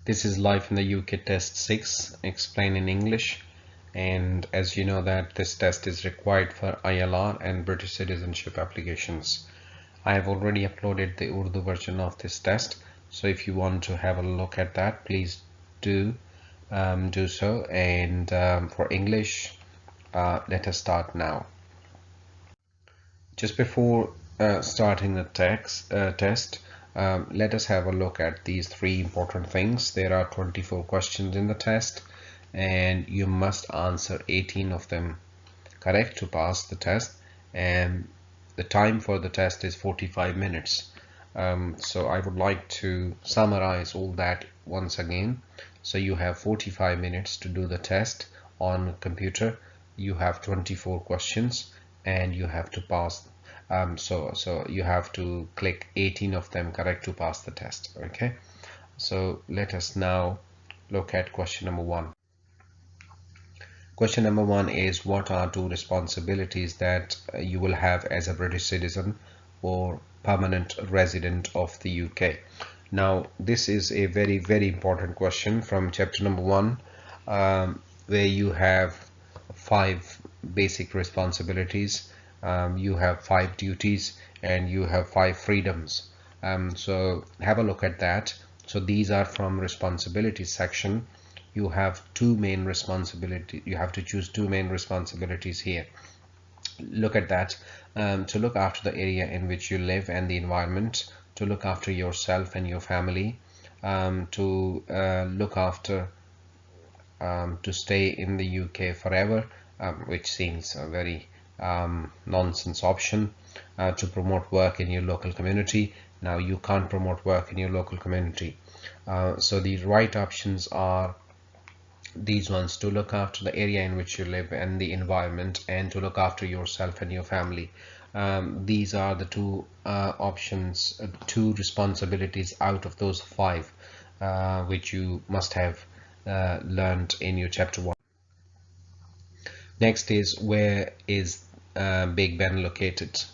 This is Life in the UK Test 6, explained in English. And as you know that this test is required for ILR and British citizenship applications. I have already uploaded the Urdu version of this test. So if you want to have a look at that, please do so. And for English, let us start now. Just before starting the test, let us have a look at these three important things. There are 24 questions in the test, and you must answer 18 of them correct to pass the test. And the time for the test is 45 minutes. So I would like to summarize all that once again. So you have 45 minutes to do the test on computer. You have 24 questions and you have to pass. So you have to click 18 of them correct to pass the test. Okay, so let us now look at question number 1. Question number 1 is, what are two responsibilities that you will have as a British citizen or permanent resident of the UK? Now this is a very important question from chapter number 1, where you have 5 basic responsibilities, you have 5 duties, and you have 5 freedoms. So have a look at that. So these are from responsibilities section. You have two main responsibilities. You have to choose two main responsibilities here. Look at that. To look after the area in which you live and the environment, to look after yourself and your family, to look after to stay in the UK forever, which seems a very nonsense option, to promote work in your local community. Now you can't promote work in your local community, so the right options are these ones: to look after the area in which you live and the environment, and to look after yourself and your family. These are the two options, two responsibilities out of those 5 which you must have learned in your chapter 1. Next is, where is Big Ben located?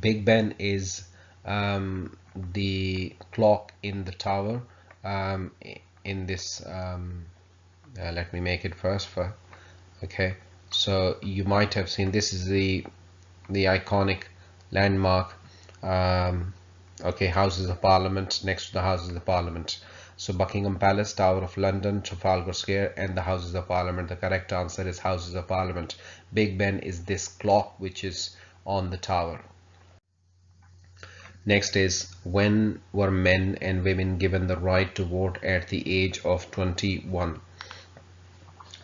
Big Ben is the clock in the tower in this let me make it first for okay. So you might have seen, this is the iconic landmark, okay, Houses of Parliament. Next to the Houses of Parliament, so Buckingham Palace, Tower of London, Trafalgar Square, and the Houses of Parliament. The correct answer is Houses of Parliament. Big Ben is this clock which is on the tower. Next is, when were men and women given the right to vote at the age of 21?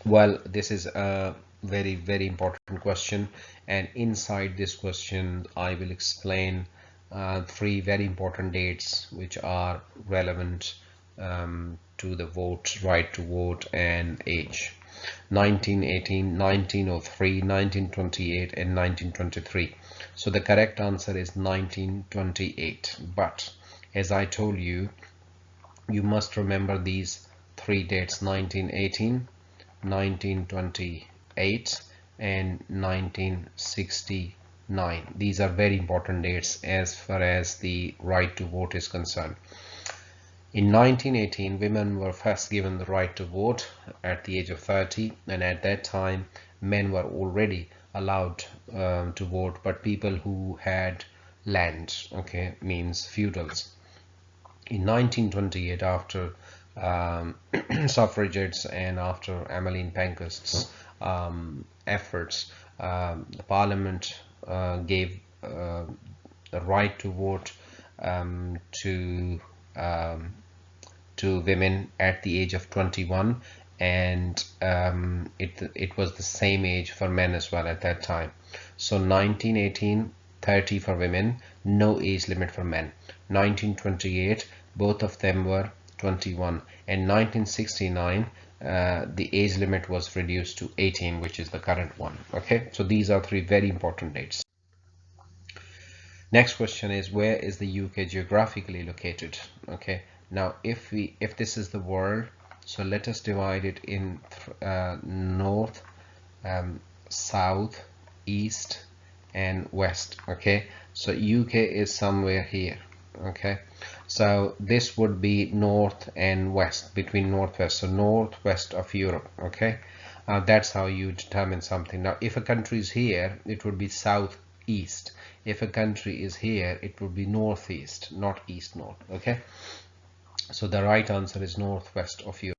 Well, this is a very important question, and inside this question I will explain 3 very important dates which are relevant to the right to vote and age: 1918, 1903, 1928, and 1923. So the correct answer is 1928. But as I told you, you must remember these 3 dates: 1918, 1928, and 1969. These are very important dates as far as the right to vote is concerned. In 1918, women were first given the right to vote at the age of 30, and at that time men were already allowed to vote, but people who had land, okay, means feudals. In 1928, after suffragettes and after Emmeline Pankhurst's efforts, the Parliament gave the right to vote to women at the age of 21, and it was the same age for men as well at that time. So 1918, 30 for women, no age limit for men. 1928, both of them were 21, and 1969 the age limit was reduced to 18, which is the current one. Okay, so these are 3 very important dates. Next question is, where is the UK geographically located? Okay, now if this is the world, so let us divide it in north, south, east, and west. Okay, so UK is somewhere here. Okay, so this would be north and west, between northwest, so northwest of Europe. Okay, that's how you determine something. Now if a country is here, it would be southeast. If a country is here, it would be northeast, not east north. Okay, so the right answer is northwest of Europe.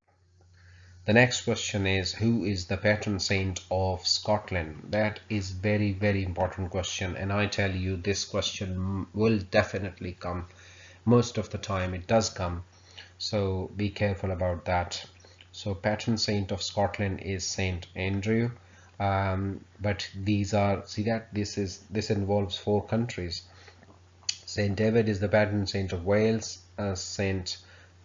The next question is, who is the patron saint of Scotland? That is very important question, and I tell you this question will definitely come. Most of the time it does come, so be careful about that. So patron saint of Scotland is Saint Andrew, but these are, see that this involves 4 countries. Saint David is the patron saint of Wales. Saint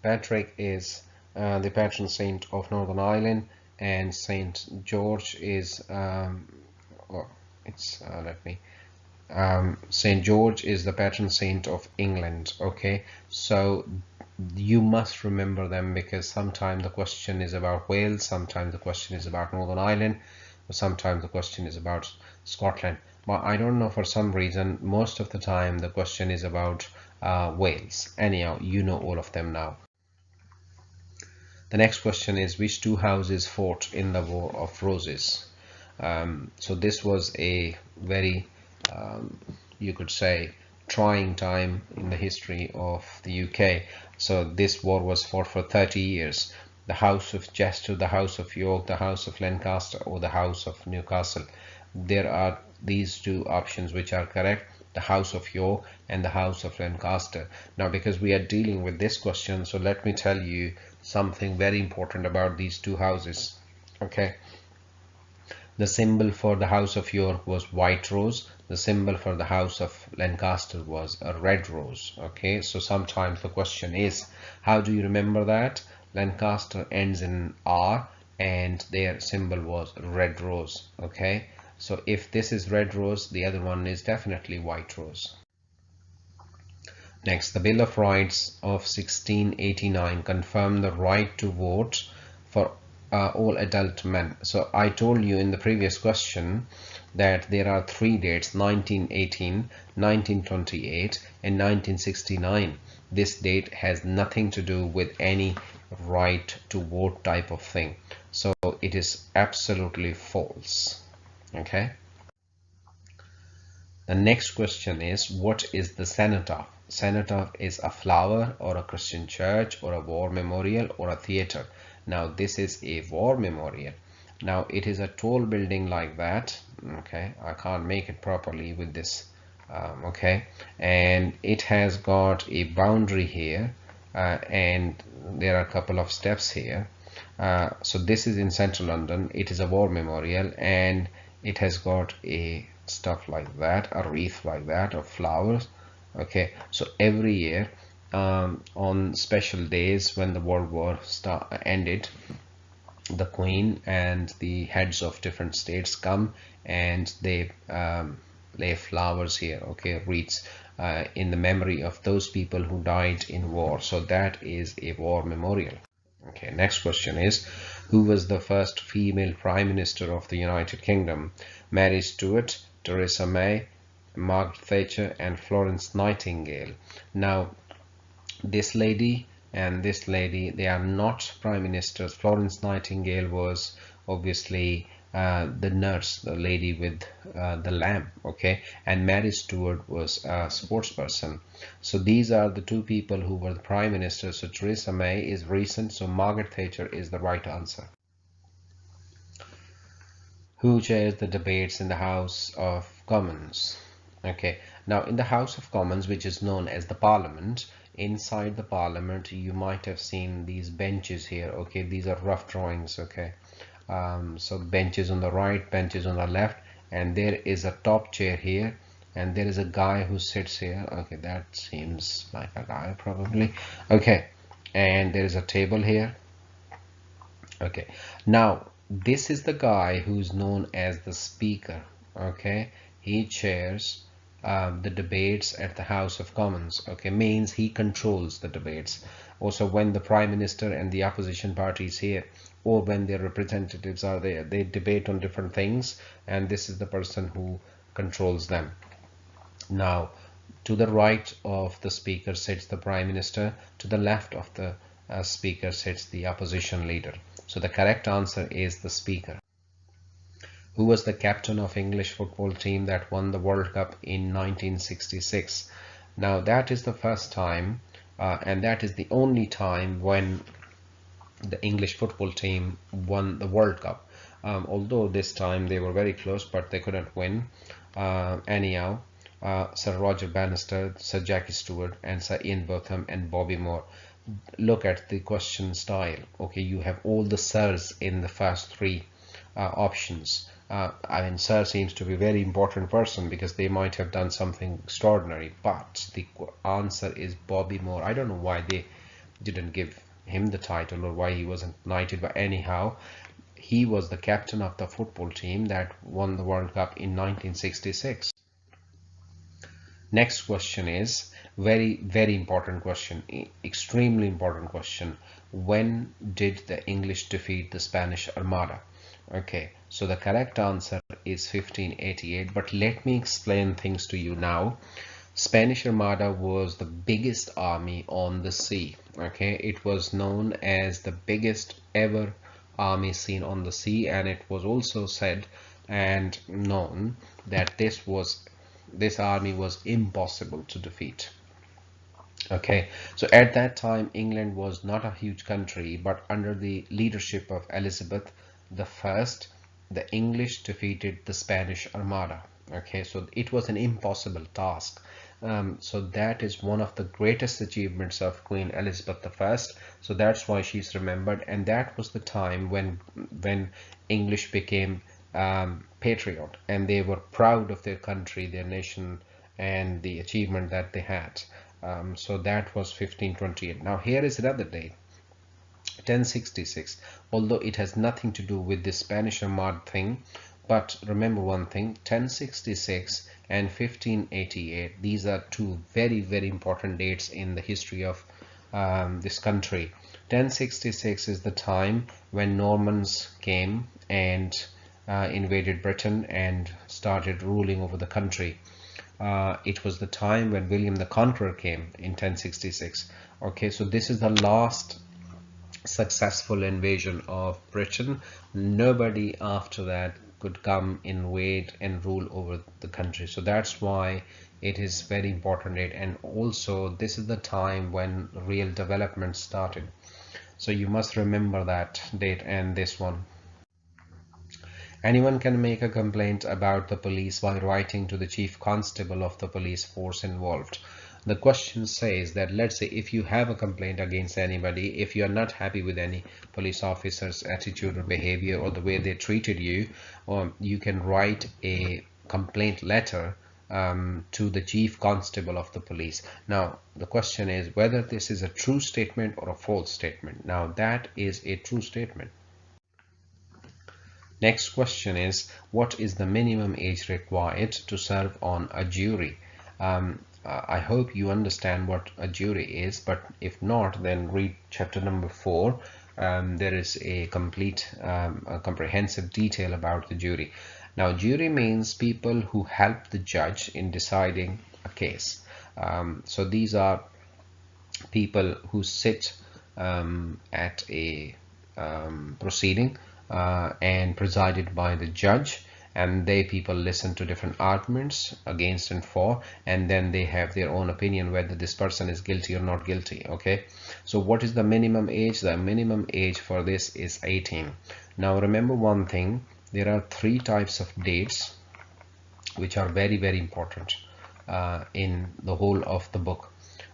Patrick is the patron saint of Northern Ireland, and Saint George is oh, it's let me Saint George is the patron saint of England. Okay, so you must remember them, because sometimes the question is about Wales, sometimes the question is about Northern Ireland, or sometimes the question is about Scotland. But I don't know, for some reason most of the time the question is about Wales. Anyhow, you know all of them now. The next question is, which 2 houses fought in the War of Roses? So this was a very you could say trying time in the history of the UK. So this war was fought for 30 years. The House of Chester, the House of York, the House of Lancaster, or the House of Newcastle. There are these 2 options which are correct: the House of York and the House of Lancaster. Now because we are dealing with this question, so let me tell you something very important about these 2 houses. Okay, the symbol for the House of York was white rose. The symbol for the House of Lancaster was a red rose. Okay, so sometimes the question is, how do you remember that? Lancaster ends in R and their symbol was red rose. Okay, so if this is red rose, the other one is definitely white rose. Next, the Bill of Rights of 1689 confirmed the right to vote for all adult men. So I told you in the previous question that there are 3 dates: 1918, 1928 and 1969. This date has nothing to do with any right to vote type of thing, so it is absolutely false. Okay, the next question is, what is the cenotaph? Cenotaph is a flower, or a Christian church, or a war memorial, or a theater. Now this is a war memorial. Now it is a tall building like that. Okay, I can't make it properly with this. Okay, and it has got a boundary here, and there are a couple of steps here. So this is in central London. It is a war memorial, and it has got a stuff like that, a wreath like that of flowers. Okay, so every year on special days when the World War ended, the Queen and the heads of different states come and they lay flowers here, okay, wreaths, in the memory of those people who died in war. So that is a war memorial. Okay, next question is, who was the first female Prime Minister of the United Kingdom? Mary Stuart, Theresa May, Margaret Thatcher and Florence Nightingale. Now this lady and this lady, they are not prime ministers. Florence Nightingale was obviously the nurse, the lady with the lamp. Okay, and Mary Stuart was a sports person. So these are the 2 people who were the prime ministers. So Theresa May is recent, so Margaret Thatcher is the right answer. Who chairs the debates in the House of Commons? Okay, now in the House of Commons, which is known as the Parliament, inside the Parliament you might have seen these benches here. Okay, these are rough drawings. Okay, so benches on the right, benches on the left, and there is a top chair here, and there is a guy who sits here. Okay, that seems like a guy probably. Okay, and there is a table here. Okay, now this is the guy who's known as the Speaker. Okay, he chairs the debates at the House of Commons. Okay, means he controls the debates. Also, when the Prime Minister and the opposition parties here, or when their representatives are there, they debate on different things, and this is the person who controls them. Now, To the right of the speaker sits the Prime Minister. To the left of the speaker sits the opposition leader. So the correct answer is the speaker. Who was the captain of English football team that won the World Cup in 1966? Now that is the first time and that is the only time when the English football team won the World Cup. Although this time they were very close, but they couldn't win. Anyhow, Sir Roger Bannister, Sir Jackie Stewart, and Sir Ian Botham and Bobby Moore. Look at the question style. Okay, you have all the sirs in the first three options. I mean, Sir seems to be a very important person because they might have done something extraordinary, but the answer is Bobby Moore. I don't know why they didn't give him the title or why he wasn't knighted, but anyhow, he was the captain of the football team that won the World Cup in 1966. Next question is very important question, extremely important question. When did the English defeat the Spanish Armada? Okay, so the correct answer is 1588, but let me explain things to you now. Spanish Armada was the biggest army on the sea. Okay, it was known as the biggest ever army seen on the sea, and it was also said and known that this army was impossible to defeat. Okay, so at that time England was not a huge country, but under the leadership of Elizabeth I, the English defeated the Spanish Armada. Okay, so it was an impossible task. So that is one of the greatest achievements of Queen Elizabeth I. So that's why she's remembered, and that was the time when English became patriot, and they were proud of their country, their nation, and the achievement that they had. So that was 1528. Now here is another date, 1066, although it has nothing to do with the Spanish Armada thing, but remember one thing, 1066 and 1588, these are two very important dates in the history of this country. 1066 is the time when Normans came and invaded Britain and started ruling over the country. It was the time when William the Conqueror came in 1066. Okay, so this is the last successful invasion of Britain. Nobody after that could come, invade and rule over the country. So that's why it is very important date, and also this is the time when real development started. So you must remember that date and this one. Anyone can make a complaint about the police by writing to the chief constable of the police force involved. The question says that, let's say if you have a complaint against anybody, if you are not happy with any police officer's attitude or behavior or the way they treated you, you can write a complaint letter to the chief constable of the police. Now the question is whether this is a true statement or a false statement. Now that is a true statement. Next question is, what is the minimum age required to serve on a jury? I hope you understand what a jury is, but if not, then read chapter number 4. There is a complete, a comprehensive detail about the jury. Now, jury means people who help the judge in deciding a case. So these are people who sit at a proceeding and presided by the judge, and they people listen to different arguments against and for, and then they have their own opinion whether this person is guilty or not guilty. Okay, so what is the minimum age? The minimum age for this is 18. Now remember one thing, there are 3 types of dates which are very important in the whole of the book.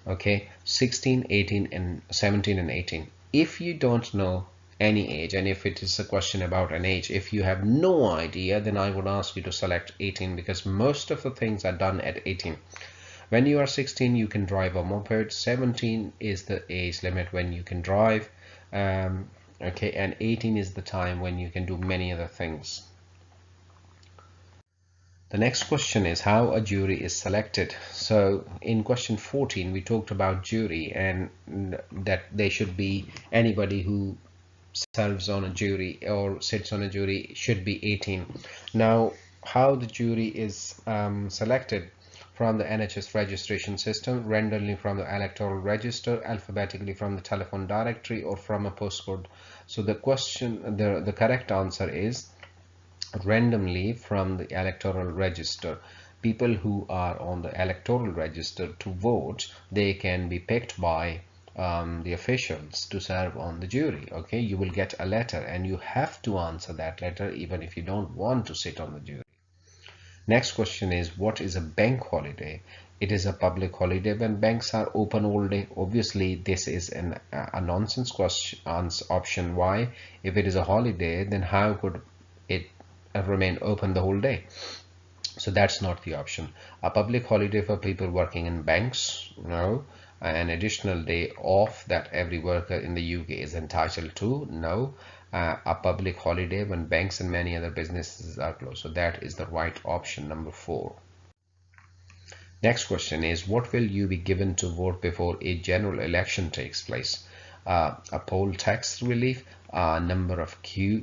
Okay, 16, 18 and 17 and 18. If you don't know any age, and if it is a question about an age, if you have no idea, then I would ask you to select 18, because most of the things are done at 18. When you are 16, you can drive a moped. 17 is the age limit when you can drive, okay, and 18 is the time when you can do many other things. The next question is how a jury is selected. So in question 14 we talked about jury, and that they should be anybody who serves on a jury or sits on a jury should be 18. Now how the jury is selected? from the NHS registration system, randomly from the electoral register, alphabetically from the telephone directory, or from a postcode. So the question, the correct answer is randomly from the electoral register. People who are on the electoral register to vote, they can be picked by the officials to serve on the jury. Okay, you will get a letter and you have to answer that letter even if you don't want to sit on the jury. Next question is, what is a bank holiday? It is a public holiday when banks are open all day. Obviously, this is a nonsense question option. Why? If it is a holiday, then how could it remain open the whole day? So that's not the option. A public holiday for people working in banks? No. An additional day off that every worker in the UK is entitled to? No. A public holiday when banks and many other businesses are closed. So that is the right option, number 4. Next question is, what will you be given to vote before a general election takes place? A poll tax relief, a number of queue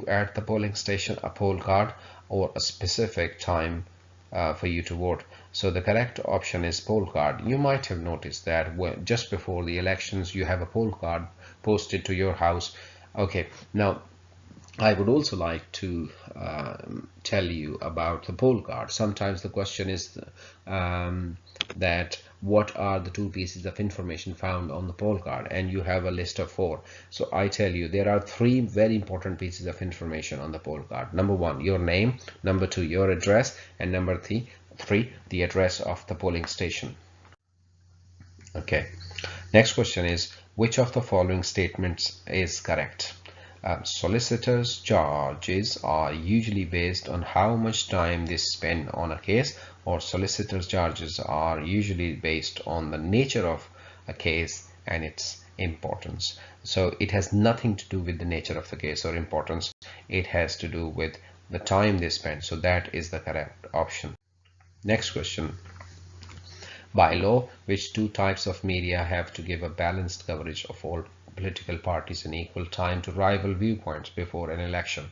at the polling station, a poll card, or a specific time for you to vote. So the correct option is poll card. You might have noticed that just before the elections you have a poll card posted to your house. Okay, now I would also like to tell you about the poll card. Sometimes the question is that what are the 2 pieces of information found on the poll card, and you have a list of 4. So I tell you there are 3 very important pieces of information on the poll card. Number 1, your name. Number 2, your address. And number 3, the address of the polling station. Okay, next question is, which of the following statements is correct? Solicitors' charges are usually based on how much time they spend on a case, or solicitors' charges are usually based on the nature of a case and its importance. So it has nothing to do with the nature of the case or importance. It has to do with the time they spend. So that is the correct option. Next question. By law, which 2 types of media have to give a balanced coverage of all political parties in equal time to rival viewpoints before an election?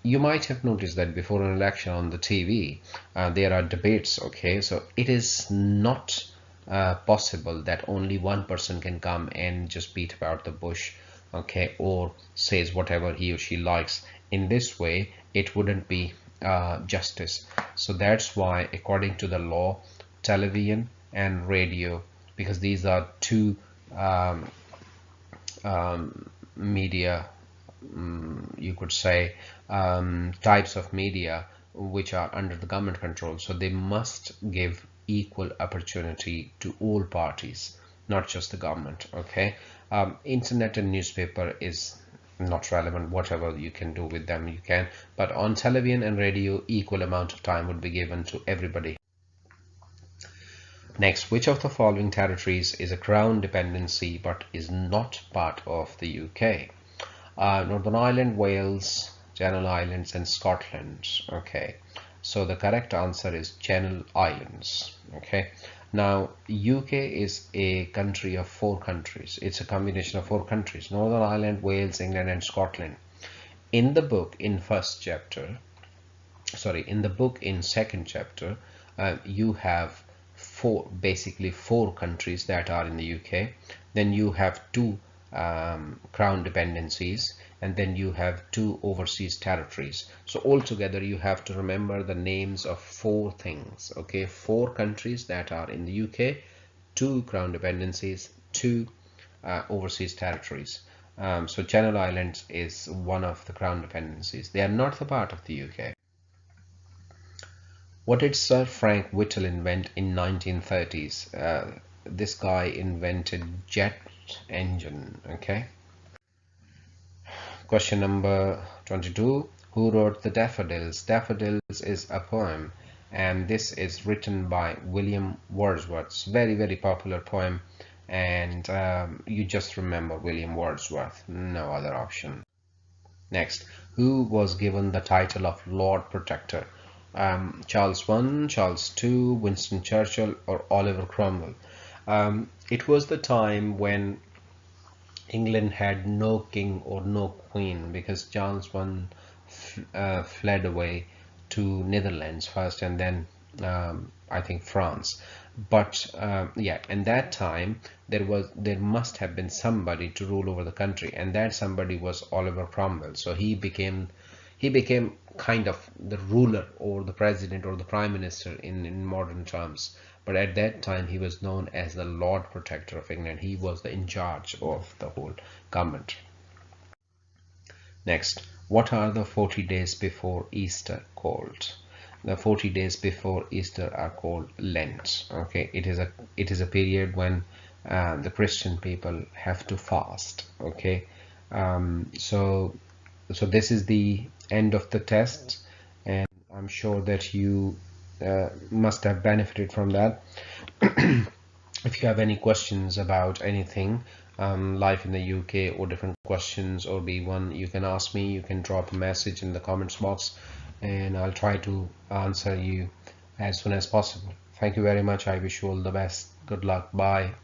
You might have noticed that before an election on the TV, there are debates. Okay, so it is not possible that only one person can come and just beat about the bush, okay, or says whatever he or she likes. In this way, it wouldn't be justice. So that's why, according to the law, television and radio, because these are 2 media, you could say, types of media which are under the government control, so they must give equal opportunity to all parties, not just the government. Okay, internet and newspaper is not relevant. Whatever you can do with them, you can, but on television and radio, equal amount of time would be given to everybody. Next, which of the following territories is a crown dependency but is not part of the UK? Northern Ireland, Wales, Channel Islands, and Scotland. Okay, so the correct answer is Channel Islands. Okay, now UK is a country of 4 countries. It's a combination of 4 countries: Northern Ireland, Wales, England, and Scotland. In the book, in second chapter, you have basically 4 countries that are in the UK. Then you have 2 crown dependencies, and then you have 2 overseas territories. So altogether you have to remember the names of 4 things. Okay, 4 countries that are in the UK, 2 crown dependencies, 2 overseas territories. So Channel Islands is one of the crown dependencies. They are not the part of the UK. What did Sir Frank Whittle invent in 1930s? This guy invented jet engine. Okay. Question number 22. Who wrote the Daffodils? Daffodils is a poem, and this is written by William Wordsworth. Very, very popular poem, and you just remember William Wordsworth, no other option. Next, who was given the title of Lord Protector? Charles I, Charles II, Winston Churchill, or Oliver Cromwell? It was the time when England had no king or no queen, because Charles I fled away to Netherlands first, and then I think France. But yeah, and that time there must have been somebody to rule over the country, and that somebody was Oliver Cromwell. So he became kind of the ruler or the president or the prime minister in modern terms. But at that time he was known as the Lord Protector of England. He was in charge of the whole government. Next, what are the 40 days before Easter called? The 40 days before Easter are called Lent. Okay, it is a period when the Christian people have to fast. Okay, so this is the end of the test, and I'm sure that you must have benefited from that. If you have any questions about anything, life in the UK, or different questions or B1, you can ask me. You can drop a message in the comments box, and I'll try to answer you as soon as possible. Thank you very much. I wish you all the best. Good luck. Bye.